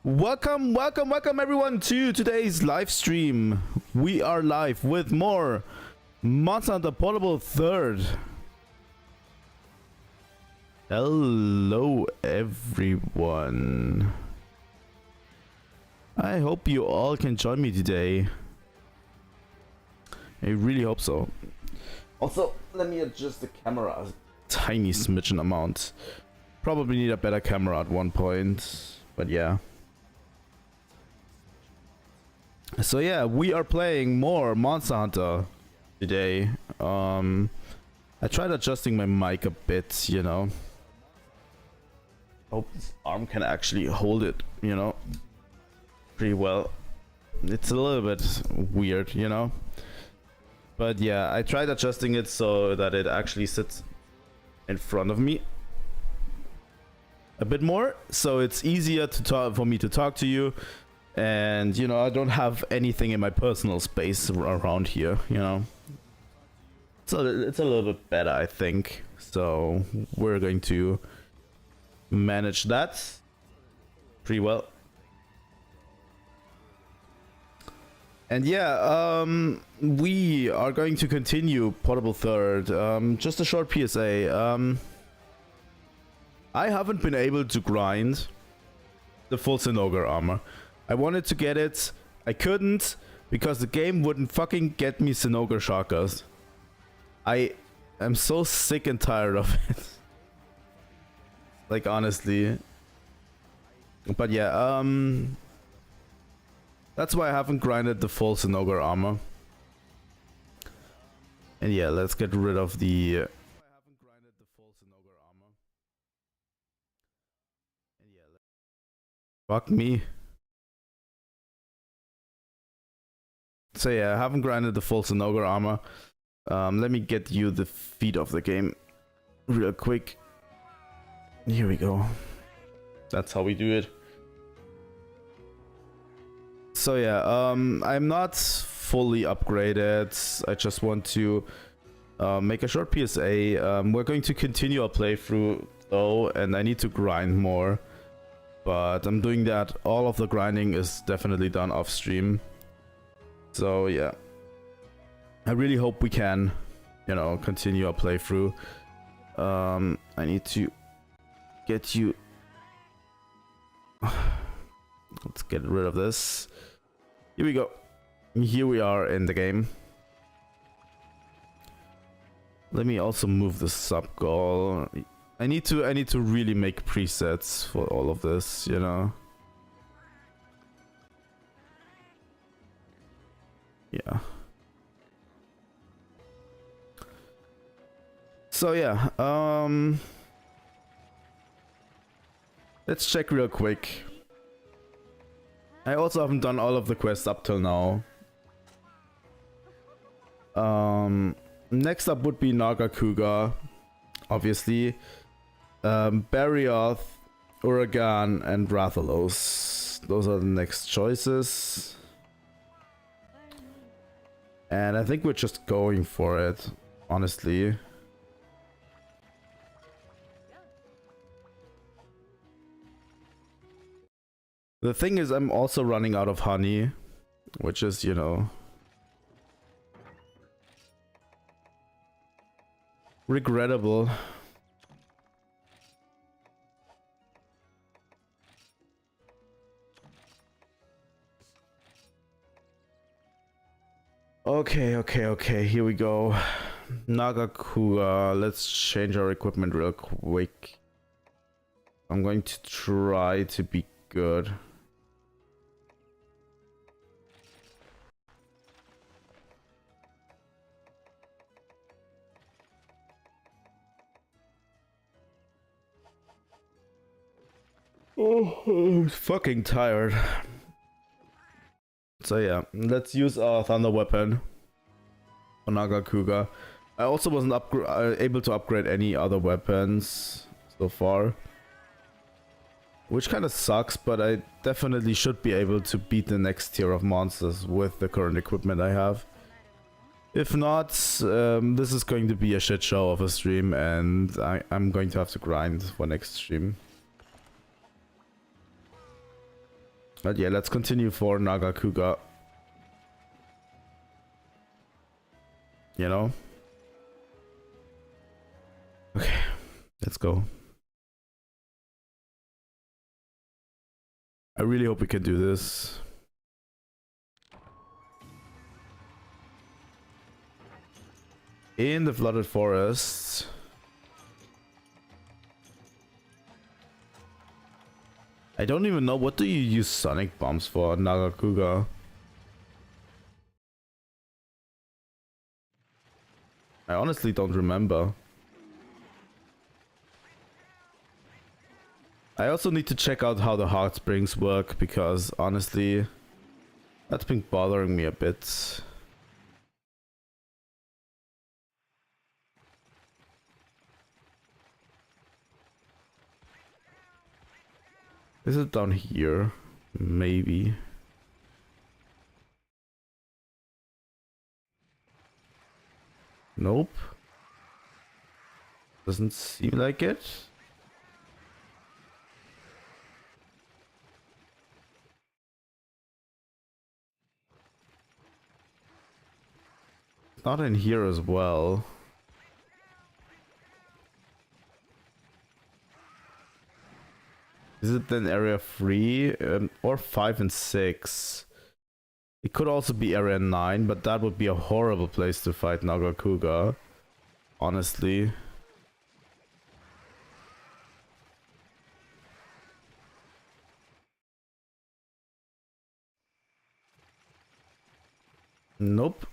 Welcome everyone to today's live stream. We are live with more Monster Hunter Portable 3rd. Hello everyone. I hope you all can join me today. I really hope so. Also, let me adjust the camera a tiny smidgen amount. Probably need a better camera at one point, but yeah. So yeah, we are playing more Monster Hunter today. I tried adjusting my mic a bit, you know. Hope this arm can actually hold it, you know, pretty well. It's a little bit weird, you know. But yeah, I tried adjusting it so that it actually sits in front of me a bit more, so it's easier to talk for me to talk to you. And you know, I don't have anything in my personal space around here, you know. So it's a little bit better, I think. So we're going to manage that pretty well. And yeah, we are going to continue Portable 3rd. Just a short PSA. I haven't been able to grind the full Sinogar armor. I wanted to get it, I couldn't, because the game wouldn't fucking get me Sinogar Shakkas. I am so sick and tired of it. Like, honestly. But yeah, that's why I haven't grinded the full Sinogar armor. And yeah, let's get rid of the... Fuck me. So yeah, I haven't grinded the full Sinogar armor. Let me get you the feed of the game real quick. Here we go. That's how we do it. So yeah, I'm not fully upgraded. I just want to make a short PSA. We're going to continue our playthrough though, and I need to grind more. But I'm doing that. All of the grinding is definitely done off stream. So yeah, I really hope we can, you know, continue our playthrough. I need to get you. Let's get rid of this. Here we go. Here we are in the game. Let me also move the sub goal. I need to really make presets for all of this, you know. Yeah. So yeah, let's check real quick. I also haven't done all of the quests up till now. Next up would be Nagakuga, obviously. Barioth, Uragan, and Rathalos. Those are the next choices. And I think we're just going for it, honestly. The thing is, I'm also running out of honey, which is, you know, regrettable. Okay, here we go. Nagakuga, let's change our equipment real quick. I'm going to try to be good. Oh, I'm fucking tired. So yeah, let's use our thunder weapon for Nagakuga. I also wasn't able to upgrade any other weapons so far, which kind of sucks, but I definitely should be able to beat the next tier of monsters with the current equipment I have. If not, this is going to be a shit show of a stream, and I'm going to have to grind for next stream. But yeah, let's continue for Nagakuga. You know? Okay, let's go. I really hope we can do this. In the flooded forests. I don't even know, what do you use sonic bombs for, Nagakuga? I honestly don't remember. I also need to check out how the heart springs work, because honestly, that's been bothering me a bit. Is it down here? Maybe. Nope. Doesn't seem like it. Not in here as well. Is it then area 3 or 5 and 6? It could also be area 9, but that would be a horrible place to fight Nagakuga. Honestly. Nope.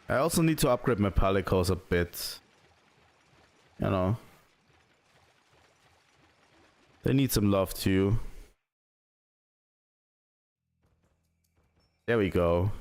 I also need to upgrade my palicos a bit. You know. They need some love too. There we go.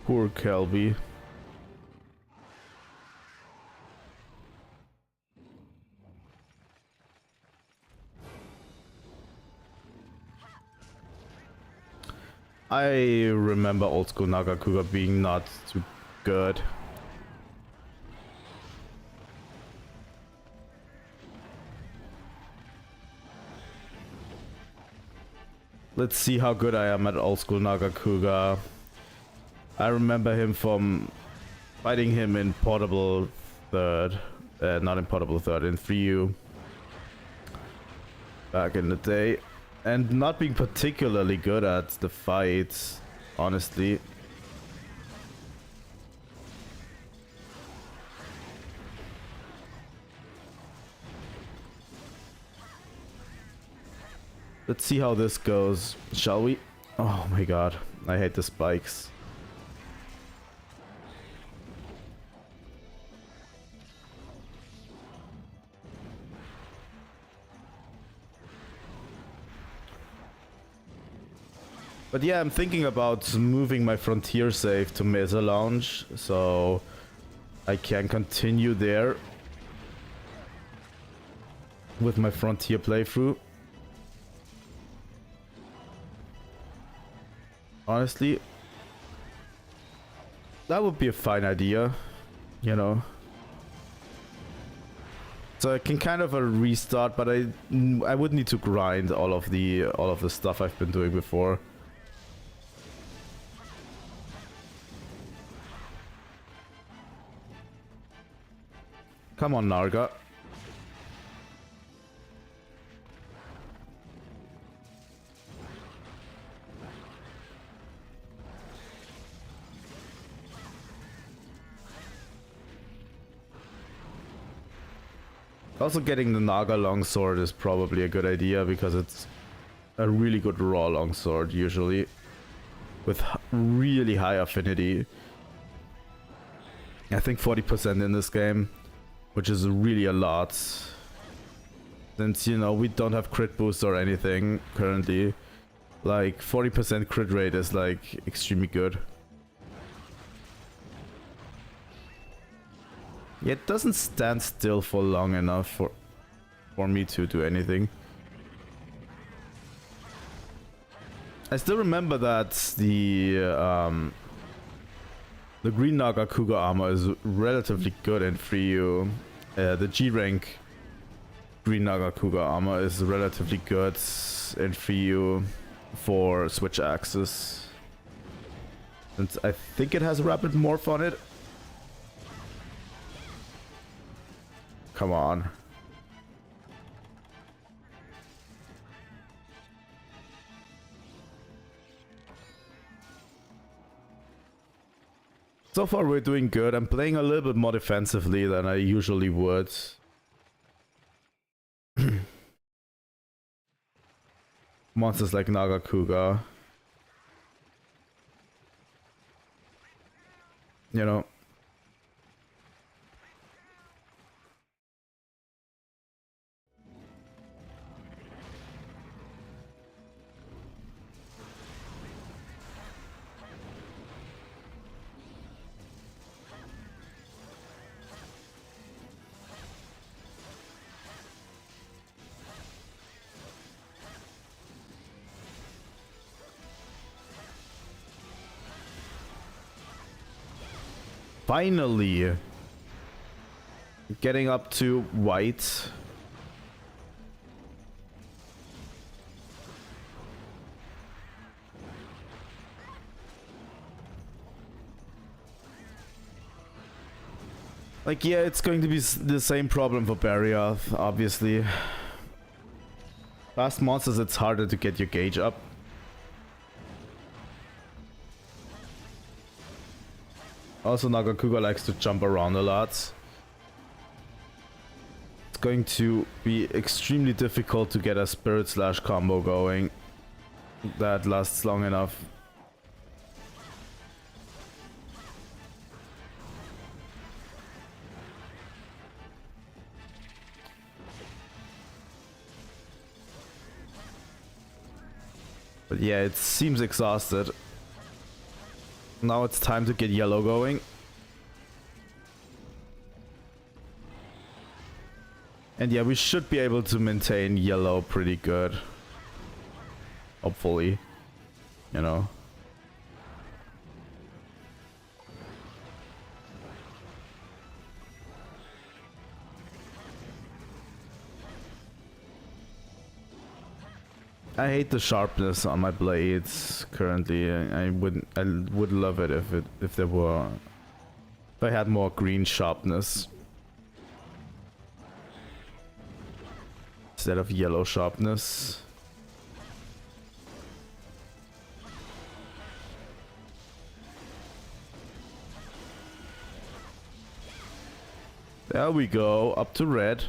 Poor Kelby. I remember old school Nagakuga being not too good. Let's see how good I am at old school Nagakuga. I remember him from fighting him in Portable 3rd. Not in Portable 3rd, in 3U. Back in the day. And not being particularly good at the fights, honestly. Let's see how this goes, shall we? Oh my god, I hate the spikes. But yeah, I'm thinking about moving my Frontier save to Mesa Lounge, so I can continue there with my Frontier playthrough. Honestly, that would be a fine idea, you know. So I can kind of a restart, but I would need to grind all of the stuff I've been doing before. Come on, Narga. Also getting the Naga longsword is probably a good idea because it's a really good raw longsword usually with really high affinity. I think 40% in this game. which is really a lot. Since, you know, we don't have crit boost or anything currently. Like 40% crit rate is like extremely good. Yeah, it doesn't stand still for long enough for me to do anything. I still remember that the green Naga Kuga armor is relatively good in 3U. The G rank green Naga Kuga armor is relatively good in 3U for switch axis. Since I think it has a rapid morph on it. Come on. So far we're doing good. I'm playing a little bit more defensively than I usually would. Monsters like Naga Kuga. You know. Finally getting up to white. Like, yeah, it's going to be the same problem for Barrioth, obviously. Fast monsters, it's harder to get your gauge up. Also, Nagakuga likes to jump around a lot. It's going to be extremely difficult to get a Spirit Slash combo going that lasts long enough. But yeah, it seems exhausted. Now it's time to get yellow going. And yeah, we should be able to maintain yellow pretty good. Hopefully. You know. I hate the sharpness on my blades currently. I would love it if there were, if I had more green sharpness instead of yellow sharpness. There we go, up to red.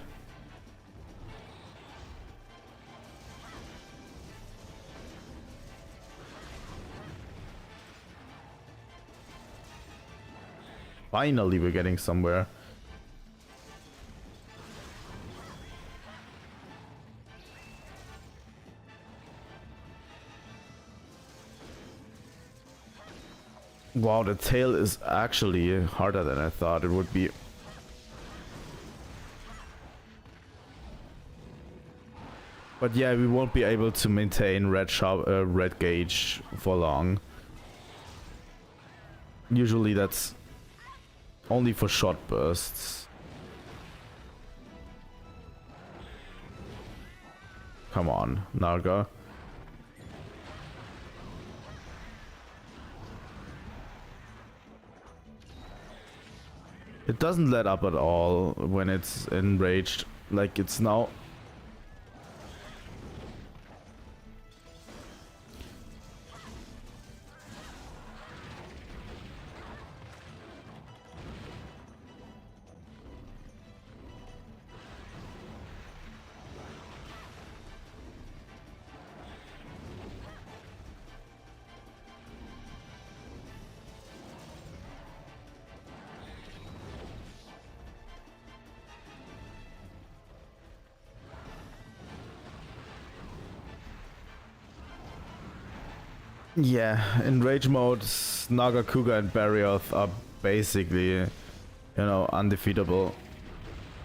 Finally, we're getting somewhere. Wow, the tail is actually harder than I thought it would be. But yeah, we won't be able to maintain red gauge for long. Usually that's only for short bursts. Come on, Naga. It doesn't let up at all when it's enraged, like it's now. Yeah, in rage mode, Nagakuga and Barioth are basically, you know, undefeatable.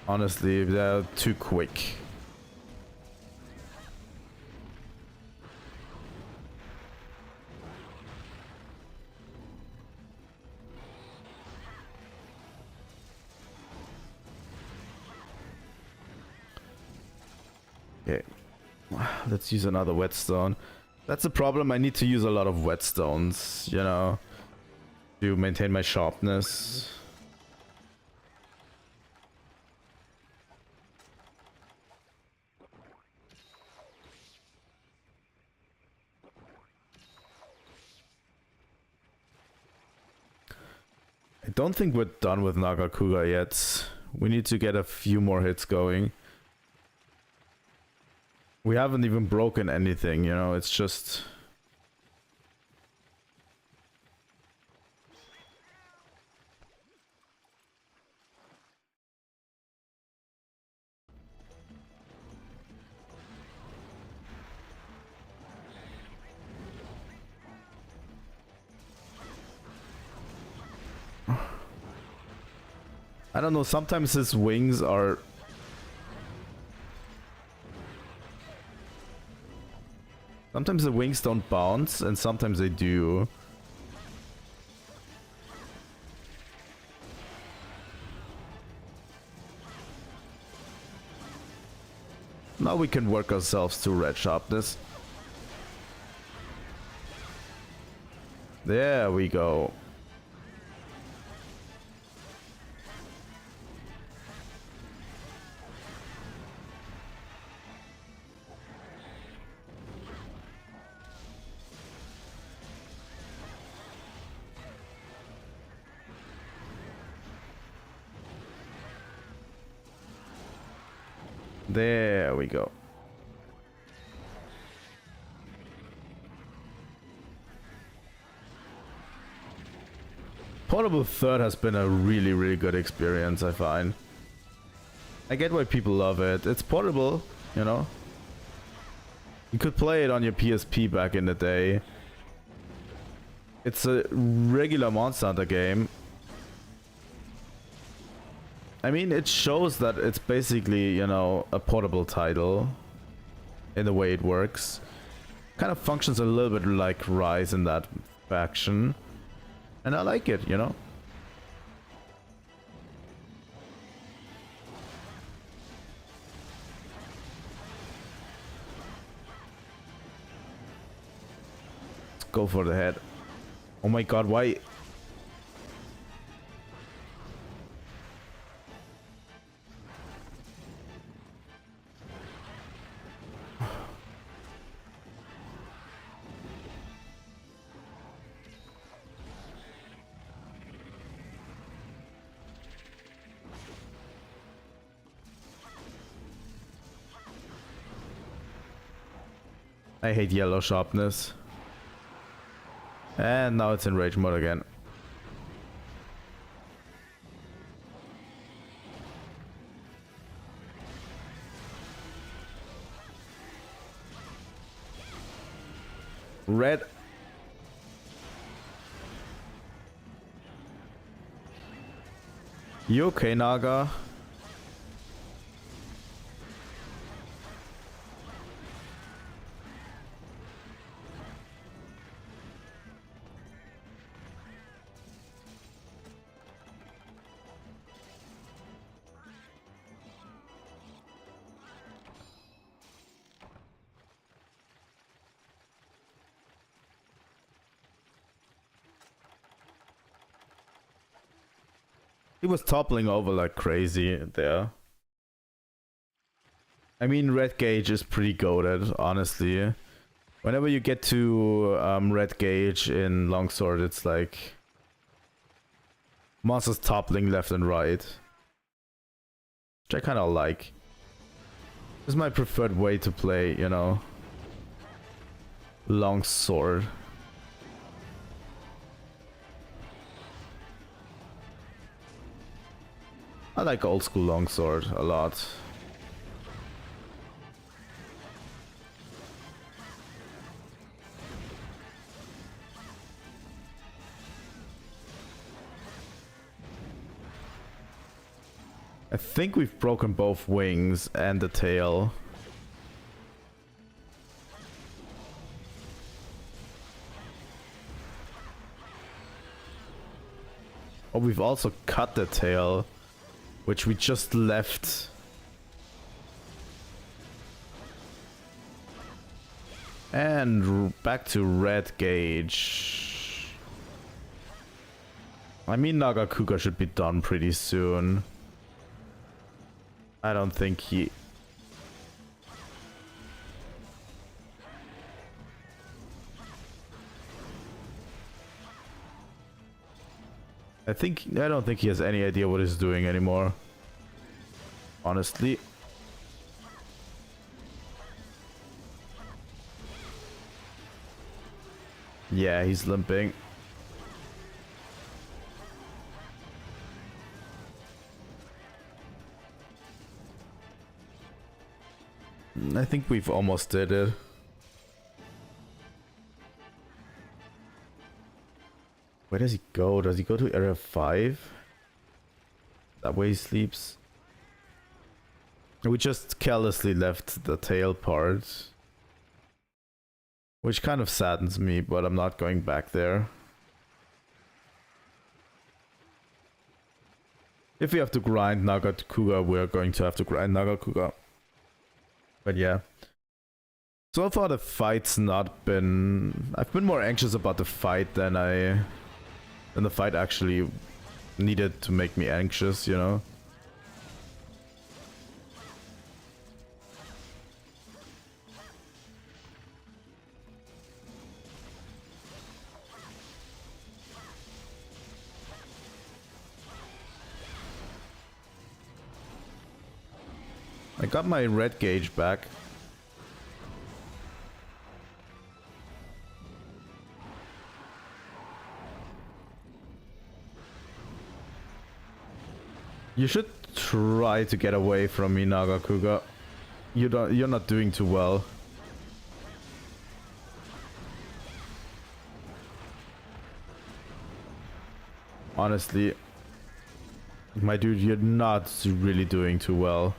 Honestly, they're too quick. Okay, let's use another whetstone. That's the problem, I need to use a lot of whetstones, you know, to maintain my sharpness. I don't think we're done with Nagakuga yet. We need to get a few more hits going. We haven't even broken anything, you know, it's just... I don't know, sometimes his wings are... Sometimes the wings don't bounce, and sometimes they do. Now we can work ourselves to red sharpness. There we go. There we go. Portable third has been a really good experience, I find. I get why people love it. It's portable, you know. You could play it on your PSP back in the day. It's a regular Monster Hunter game. I mean, it shows that it's basically, you know, a portable title in the way it works. Kind of functions a little bit like Rise in that faction. And I like it, you know. Let's go for the head. Oh my god, why? I hate yellow sharpness. And now it's in rage mode again. Red. You okay, Naga? He was toppling over like crazy there. I mean, red gauge is pretty goated, honestly. Whenever you get to red gauge in longsword, it's like monsters toppling left and right, which I kind of like. This is my preferred way to play, you know, longsword. I like old school longsword a lot. I think we've broken both wings and the tail. Oh, we've also cut the tail, which we just left. And back to red gauge. I mean, Nagakuga should be done pretty soon. I don't think he... I don't think he has any idea what he's doing anymore. Honestly. Yeah, he's limping. I think we've almost did it. Where does he go? Does he go to area 5? That way he sleeps. We just carelessly left the tail part. Which kind of saddens me, but I'm not going back there. If we have to grind Nagakuga, we're going to have to grind Nagakuga. But yeah. So far the fight's not been... I've been more anxious about the fight than the fight actually needed to make me anxious, you know? I got my red gauge back. You should try to get away from me, Nagakuga. You're not doing too well. Honestly, my dude, you're not really doing too well.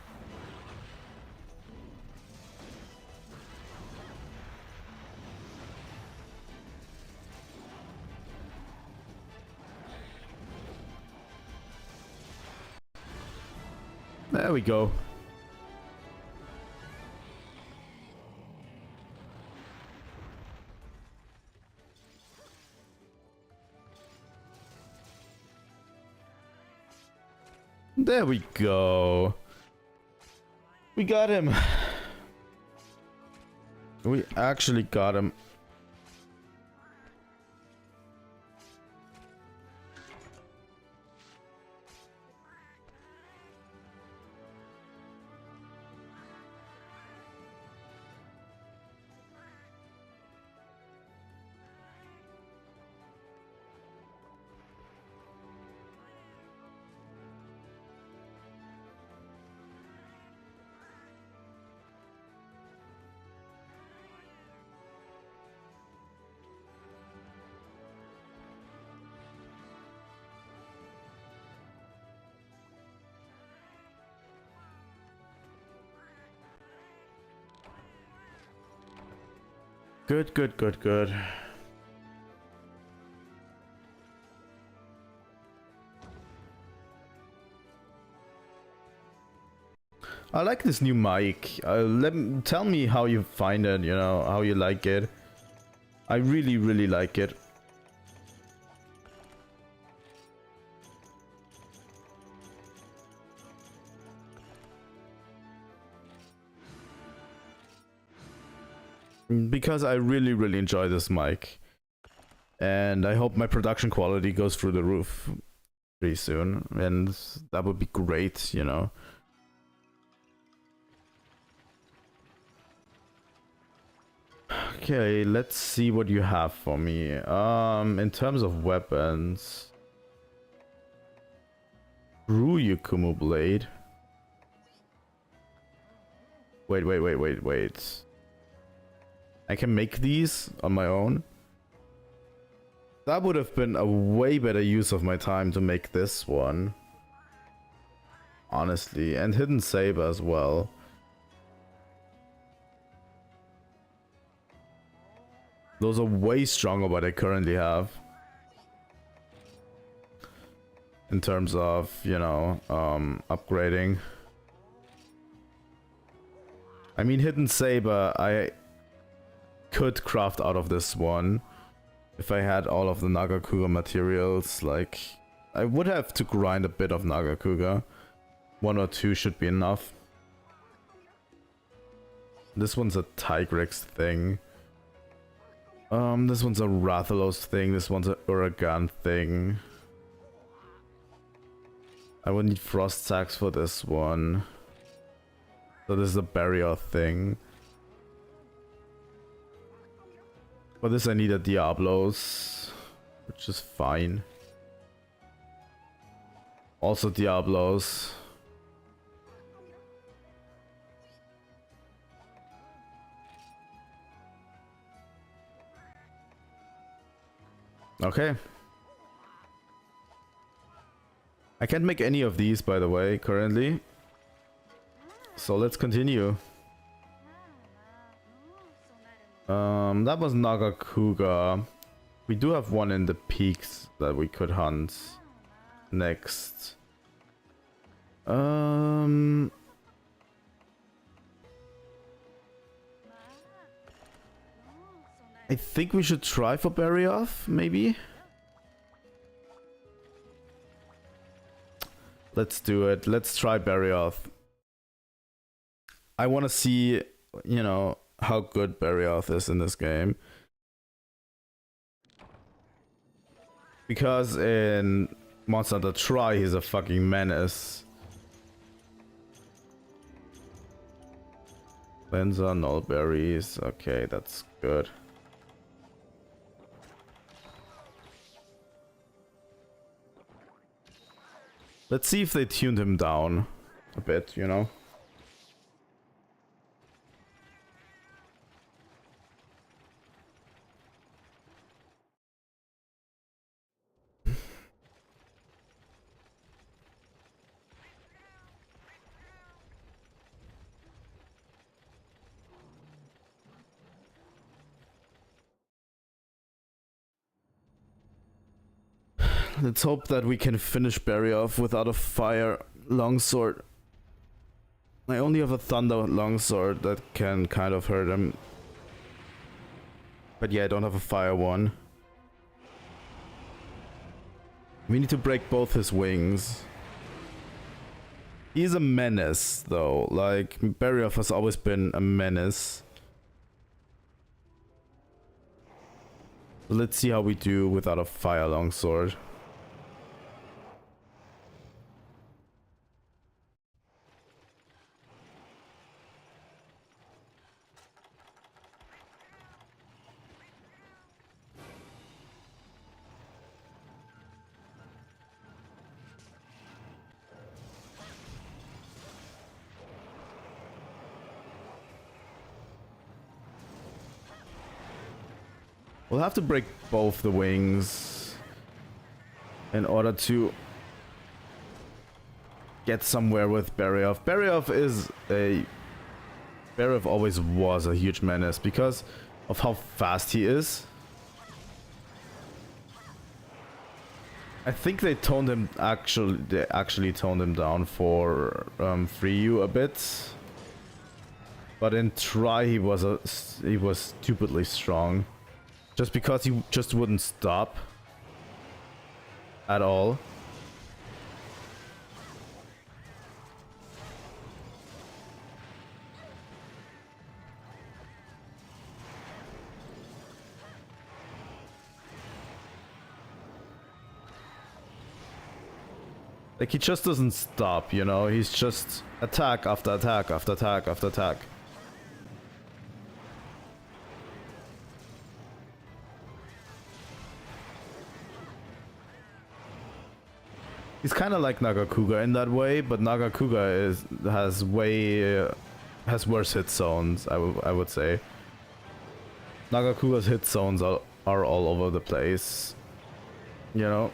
There we go. There we go. We got him. We actually got him. Good, good, good, good. I like this new mic. Tell me how you find it, you know, how you like it. I really, really like it. Because I really, really enjoy this mic. And I hope my production quality goes through the roof pretty soon. And that would be great, you know. Okay, let's see what you have for me. In terms of weapons... Ryukumu blade. Wait. I can make these on my own. That would have been a way better use of my time to make this one. honestly, and Hidden Saber as well. Those are way stronger what I currently have. In terms of, you know, upgrading. I mean, Hidden Saber, I could craft out of this one. If I had all of the Nagakuga materials, like... I would have to grind a bit of Nagakuga. 1 or 2 should be enough. This one's a Tigrex thing. This one's a Rathalos thing. This one's a Uragan thing. I would need Frost Sacks for this one. So this is a Barrier thing. For this I need a Diablos, which is fine. Also Diablos. Okay. I can't make any of these, by the way, currently. So let's continue. That was Nagakuga. We do have one in the peaks that we could hunt next. I think we should try for Barioth, maybe? Let's do it. Let's try Barioth. I want to see, you know, how good Barioth is in this game. Because in Monster Hunter Tri, he's a fucking menace. Cleanser, null berries. Okay, that's good. Let's see if they tuned him down a bit, you know? Let's hope that we can finish Barioth without a fire longsword. I only have a thunder longsword that can kind of hurt him. But yeah, I don't have a fire one. We need to break both his wings. He's a menace, though. Like, Barioth has always been a menace. Let's see how we do without a fire longsword. We'll have to break both the wings in order to get somewhere with Barioth. Barioth always was a huge menace because of how fast he is. I think they toned him they actually toned him down for Free a bit. But in Tri he was stupidly strong. Just because he just wouldn't stop at all. Like, he just doesn't stop, you know? He's just attack after attack after attack after attack. He's kind of like Nagakuga in that way, but Nagakuga has worse hit zones. I would say Nagakuga's hit zones are all over the place, you know.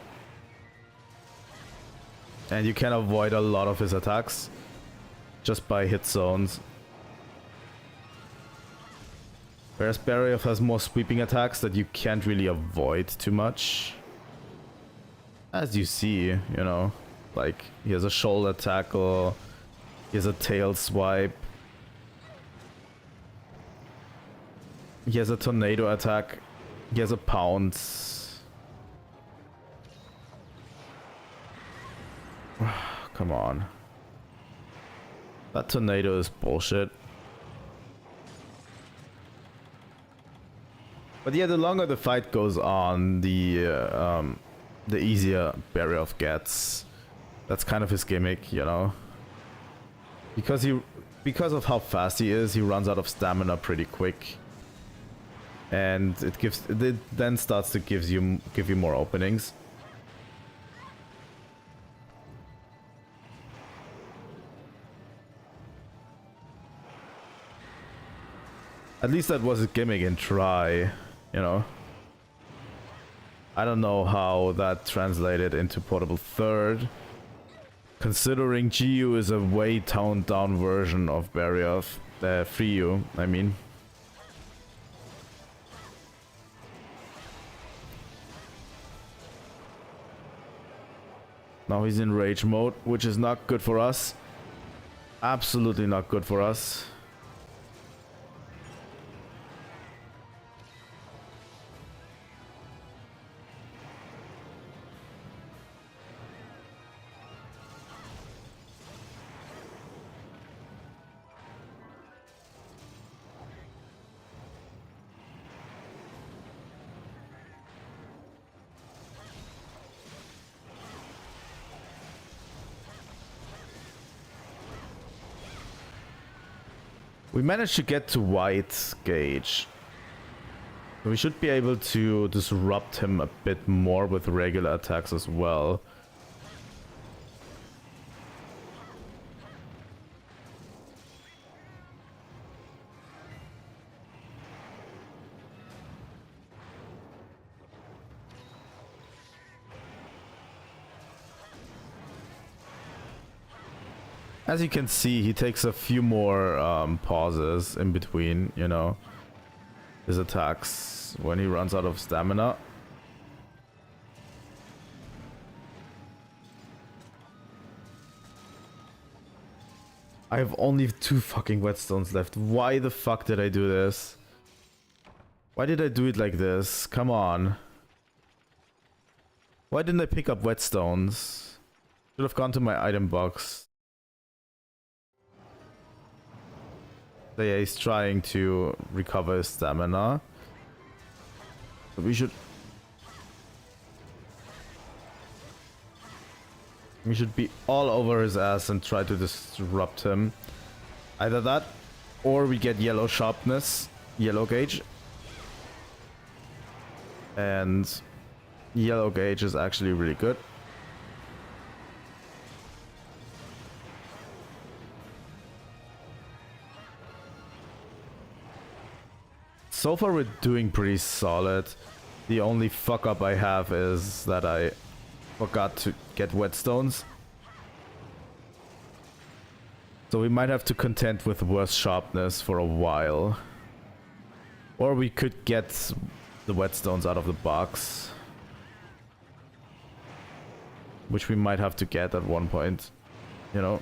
And you can avoid a lot of his attacks just by hit zones. Whereas Barioth has more sweeping attacks that you can't really avoid too much. As you see, you know, like he has a shoulder tackle, he has a tail swipe, he has a tornado attack, he has a pounce. Come on. That tornado is bullshit. But yeah, the longer the fight goes on, the easier Barioth gets. That's kind of his gimmick, you know. Because of how fast he is, he runs out of stamina pretty quick. And it then starts to give you more openings. At least that was his gimmick in Try, you know. I don't know how that translated into Portable Third, considering GU is a way toned down version of Barioth, Free I mean. Now he's in rage mode, which is not good for us. Absolutely not good for us. We managed to get to white gauge. We should be able to disrupt him a bit more with regular attacks as well. As you can see, he takes a few more pauses in between, you know, his attacks when he runs out of stamina. I have only 2 fucking whetstones left. Why the fuck did I do this? Why did I do it like this? Come on. Why didn't I pick up whetstones? Should have gone to my item box. So yeah, he's trying to recover his stamina. So we should be all over his ass and try to disrupt him. Either that, or we get yellow sharpness, yellow gauge. And yellow gauge is actually really good. So far we're doing pretty solid. The only fuck up I have is that I forgot to get whetstones. So we might have to contend with worse sharpness for a while. Or we could get the whetstones out of the box. Which we might have to get at one point, you know.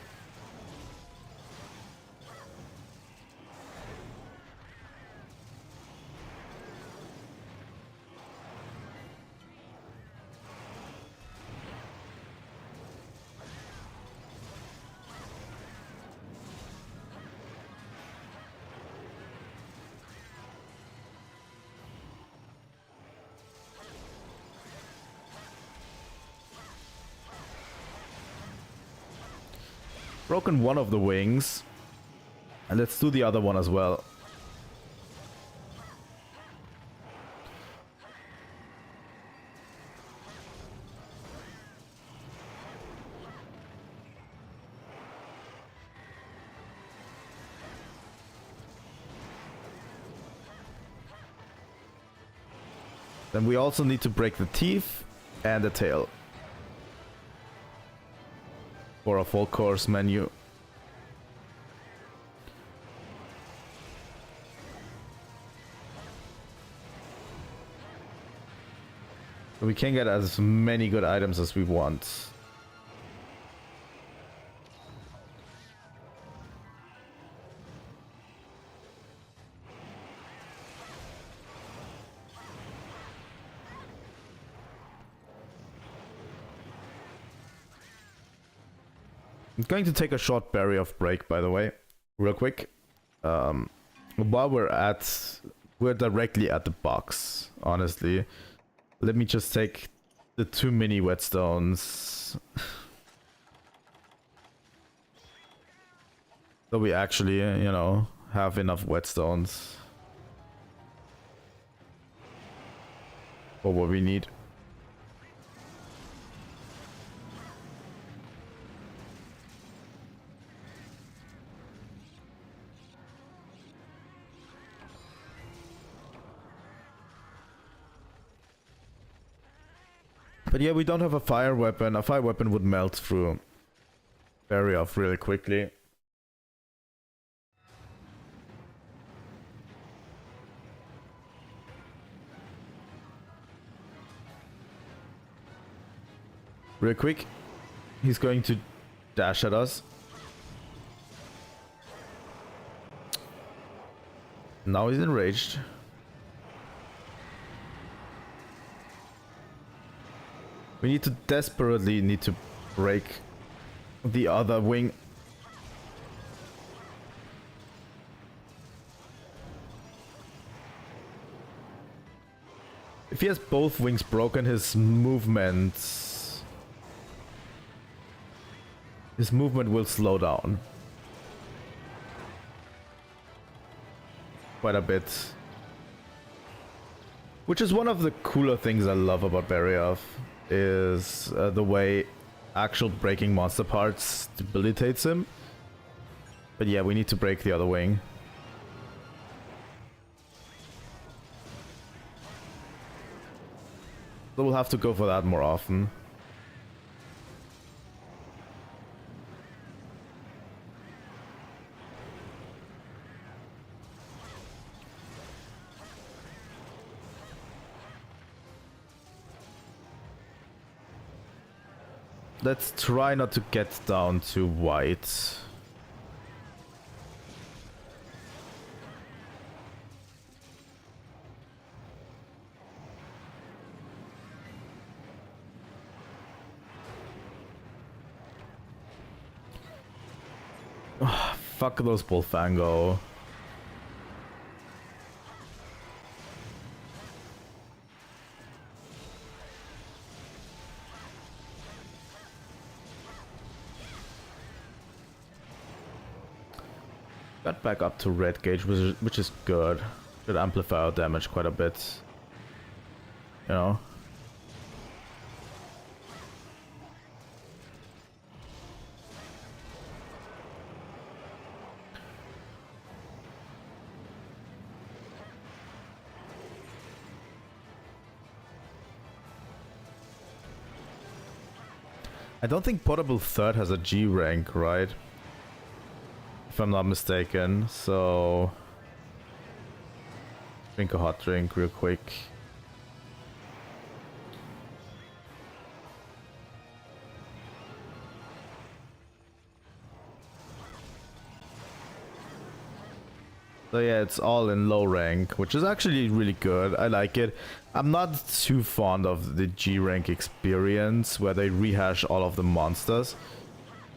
Broken one of the wings. And let's do the other one as well. Then we also need to break the teeth and the tail. for a full course menu. We can get as many good items as we want. I'm going to take a short barrier of break, by the way, real quick. While we're directly at the box, honestly. Let me just take the 2 mini whetstones. So we actually, you know, have enough whetstones for what we need. But yeah, we don't have a fire weapon. A fire weapon would melt through barrier off really quickly. Real quick, he's going to dash at us. Now he's enraged. We need to desperately break the other wing. If he has both wings broken, his movement will slow down quite a bit. Which is one of the cooler things I love about Barrier, is the way actual breaking monster parts debilitates him. But yeah, we need to break the other wing. So we'll have to go for that more often. Let's try not to get down to white. Oh, fuck those Bullfango. Got back up to red gauge, which is good. Should amplify our damage quite a bit. You know? I don't think Portable Third has a G rank, right? If I'm not mistaken, so... Drink a hot drink real quick. So yeah, it's all in low rank, which is actually really good. I like it. I'm not too fond of the G rank experience where they rehash all of the monsters.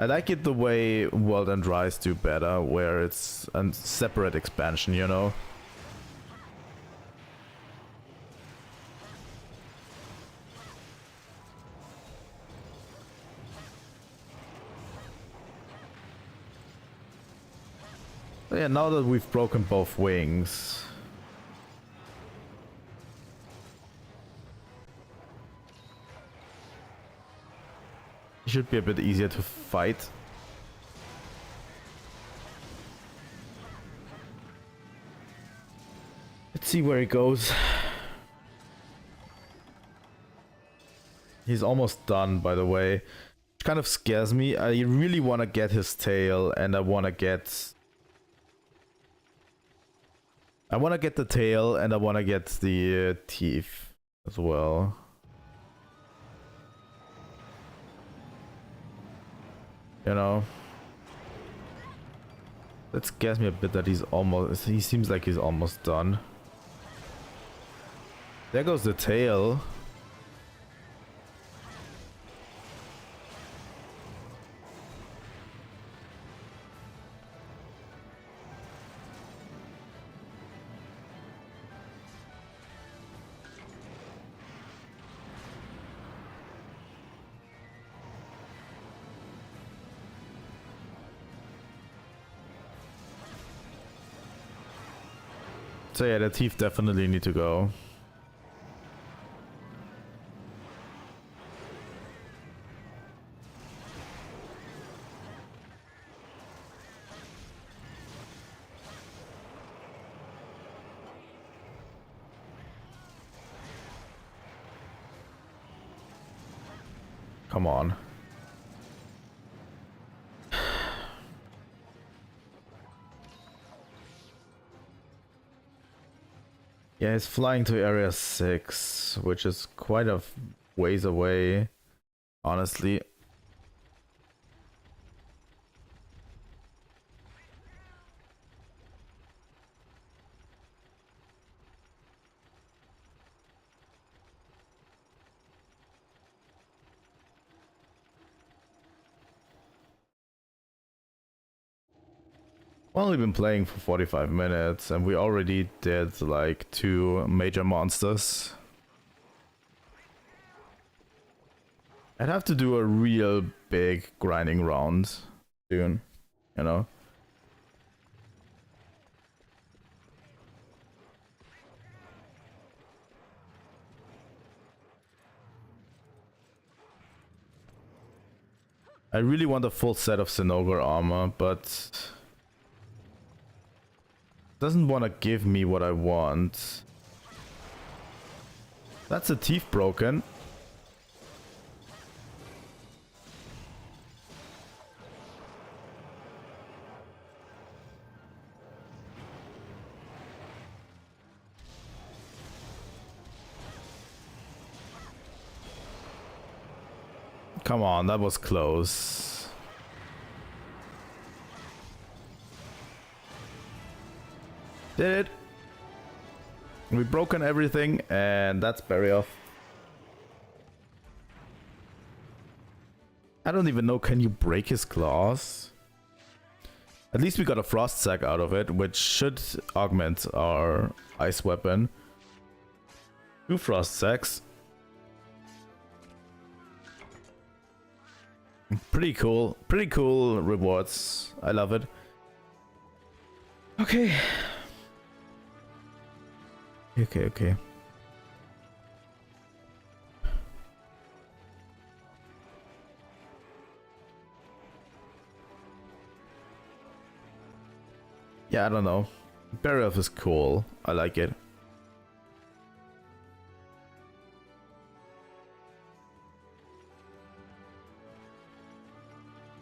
I like it the way World and Rise do better, where it's a separate expansion, you know? So yeah, now that we've broken both wings... it should be a bit easier to fight. Let's see where he goes. He's almost done, by the way. kind of scares me. I really want to get his tail, and I want to get... the tail, and I want to get the teeth as well. You know? That scares me a bit that he seems like he's almost done. There goes the tail. So yeah, the teeth definitely need to go. Come on. Yeah, he's flying to area 6, which is quite a ways away, honestly. I've only been playing for 45 minutes and we already did like 2 major monsters. I'd have to do a real big grinding round soon, you know? I really want a full set of Cinogre armor, but doesn't want to give me what I want. That's a teeth broken. Come on, that was close. Did it. We've broken everything, and that's bury off. I don't even know, can you break his claws? At least we got a frost sack out of it, which should augment our ice weapon. 2 frost sacks. Pretty cool rewards. I love it. Okay. Okay. Yeah, I don't know. Bury off is cool. I like it.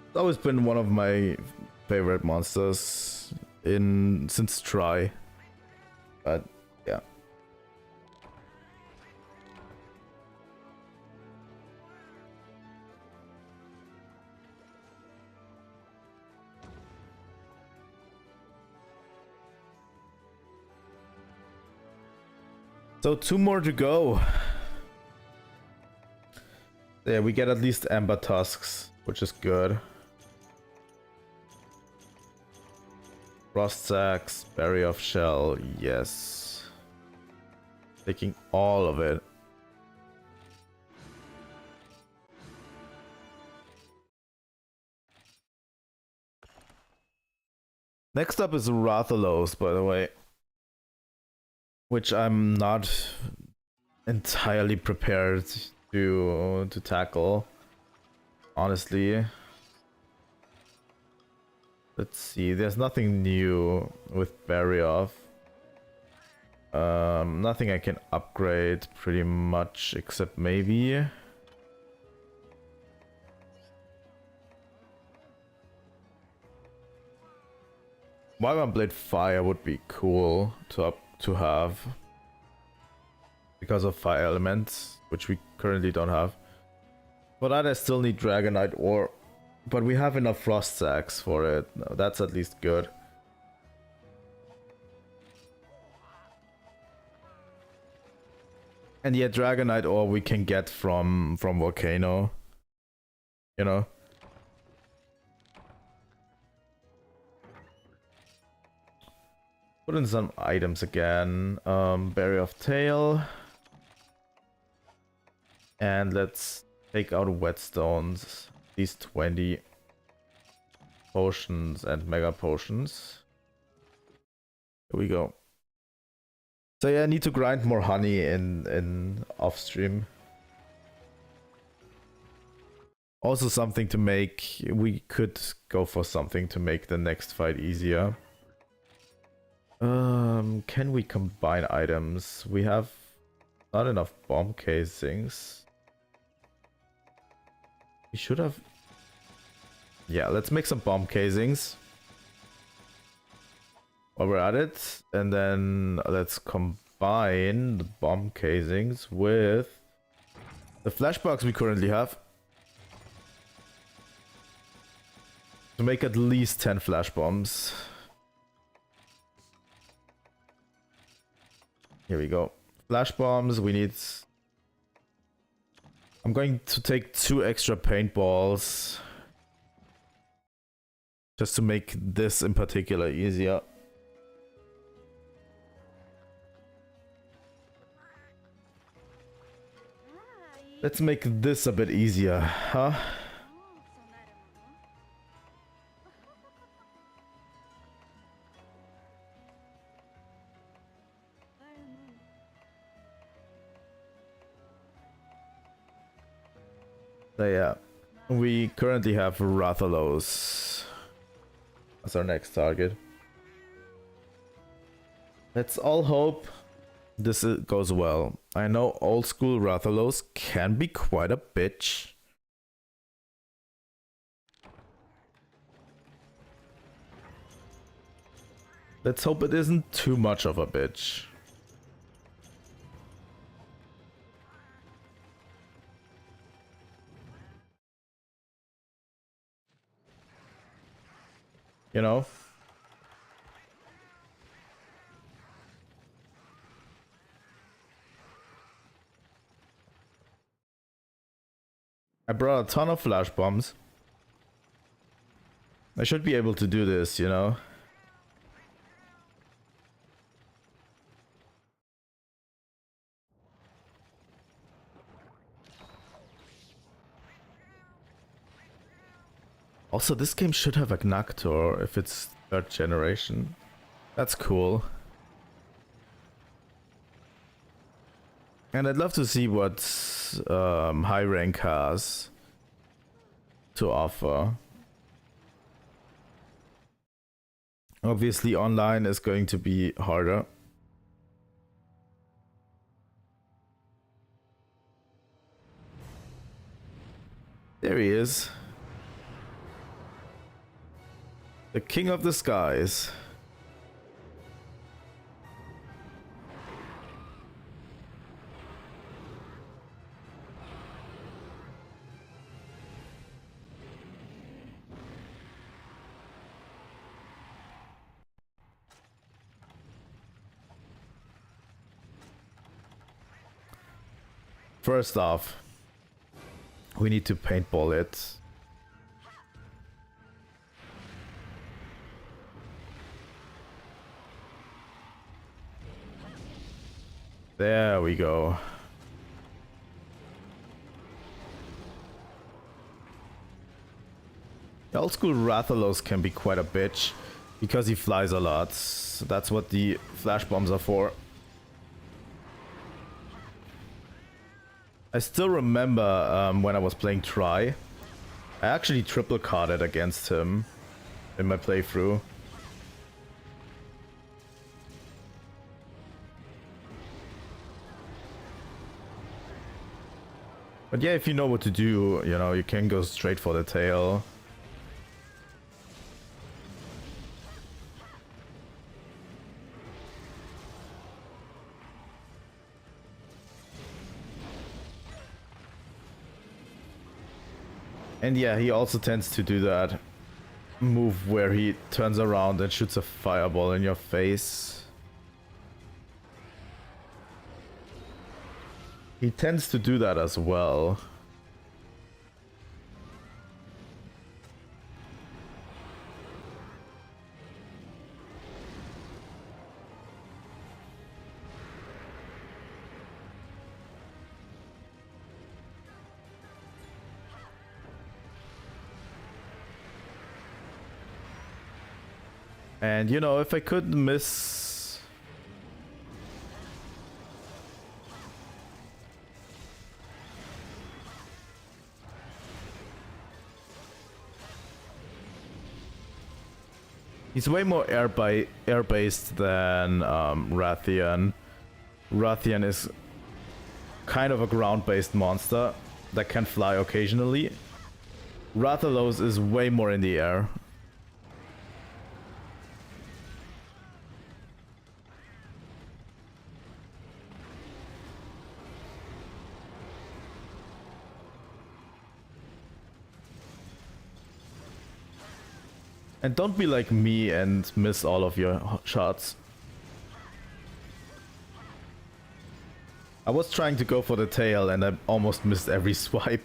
It's always been one of my favorite monsters since Try. But yeah. So 2 more to go. Yeah, we get at least Amber Tusks, which is good. Frost Sacks, Berry of Shell, yes. Taking all of it. Next up is Rathalos, by the way. Which I'm not entirely prepared to tackle, honestly. Let's see, there's nothing new with Barioth. Nothing I can upgrade pretty much, except maybe Wyvern Blade Fire would be cool to have. Because of fire elements, which we currently don't have. For that I still need Dragonite Ore. But we have enough Frost Sacks for it. No, that's at least good. And yeah, Dragonite Ore we can get from Volcano. You know? Put in some items again. Berry of Tail. And let's take out whetstones. These 20 potions and mega potions. Here we go. So yeah, I need to grind more honey in off stream. Also something to make, we could go for something to make the next fight easier. Can we combine items? We have not enough bomb casings. We should have... Yeah, let's make some bomb casings while we're at it. And then let's combine the bomb casings with the flashbox we currently have. To make at least 10 flash bombs. Here we go. Flash bombs, we need... I'm going to take 2 extra paintballs. Just to make this in particular easier. Let's make this a bit easier, huh? So yeah, we currently have Rathalos as our next target. Let's all hope this goes well. I know old school Rathalos can be quite a bitch. Let's hope it isn't too much of a bitch. You know? I brought a ton of flash bombs. I should be able to do this, you know? Also, this game should have a Gnactor if it's 3rd generation. That's cool. And I'd love to see what high rank has to offer. Obviously, online is going to be harder. There he is. The King of the Skies. First off, we need to paintball it. There we go. The old school Rathalos can be quite a bitch because he flies a lot. So that's what the flash bombs are for. I still remember when I was playing Tri, I actually triple carded against him in my playthrough. But yeah, if you know what to do, you know, you can go straight for the tail. And yeah, he also tends to do that move where he turns around and shoots a fireball in your face. He tends to do that as well. And you know, if I could miss... He's way more air-based than Rathian. Rathian is kind of a ground-based monster that can fly occasionally. Rathalos is way more in the air. And don't be like me and miss all of your shots. I was trying to go for the tail and I almost missed every swipe.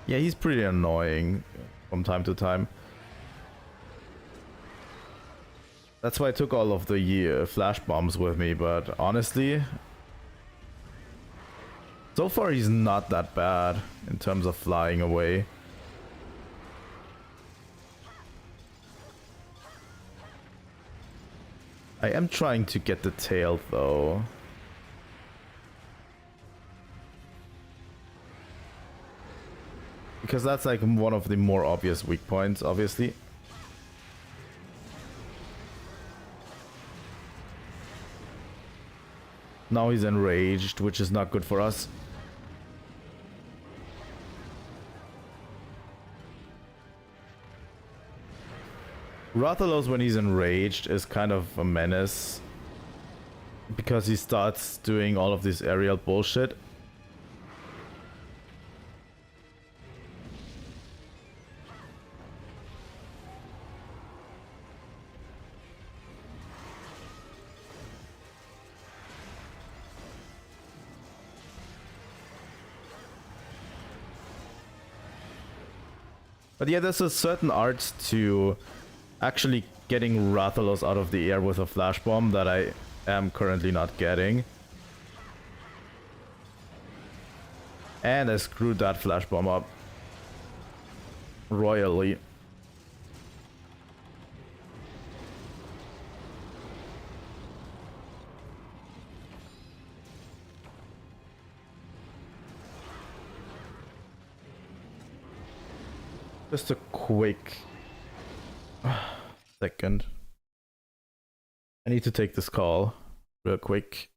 Yeah, he's pretty annoying from time to time. That's why I took all of the flash bombs with me, but honestly, so far he's not that bad in terms of flying away. I am trying to get the tail though. Because that's like one of the more obvious weak points, obviously. Now he's enraged, which is not good for us. Rathalos, when he's enraged, is kind of a menace. Because he starts doing all of this aerial bullshit. But yeah, there's a certain art to actually getting Rathalos out of the air with a flash bomb that I am currently not getting. And I screwed that flash bomb up royally. Just a quick second. I need to take this call real quick.